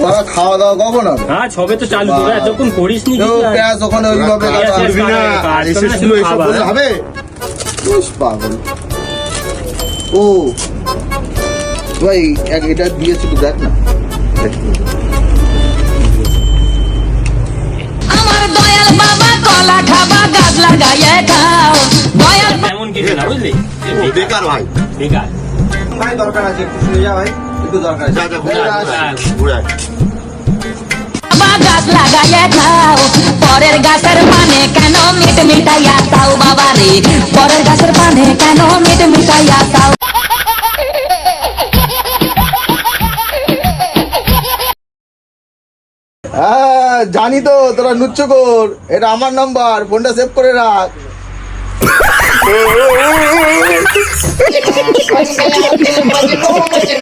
বাবা খাওয়া দাওয়া কখন হবে? হ্যাঁ সবে তো চালু করে এতক্ষণ করিস নি পেঁয়াজ ওখানে ওইভাবে হবে পাগল। ও ভাই এটা দিয়েছি তো দেখ না। আমার দয়াল বাবা কলা খাবা গাছ লাগাইয়া খাও দয়াল এমন কিছু না বুঝলি বেকার ভাই বেকার ভাই দরকার আছে একটু শুনে যা ভাই একটু দরকার আছে বাবা গাছ লাগাইয়া খাও পরের গাছের পানে কেন মিট মিটাইয়া খাও বাবা রে পরের গাছের পানে কেন মিট মিটাইয়া খাও হ্যাঁ জানি তো তোরা নুচ্ছ কর, এটা আমার নাম্বার, ফোনটা সেভ করে রাখ।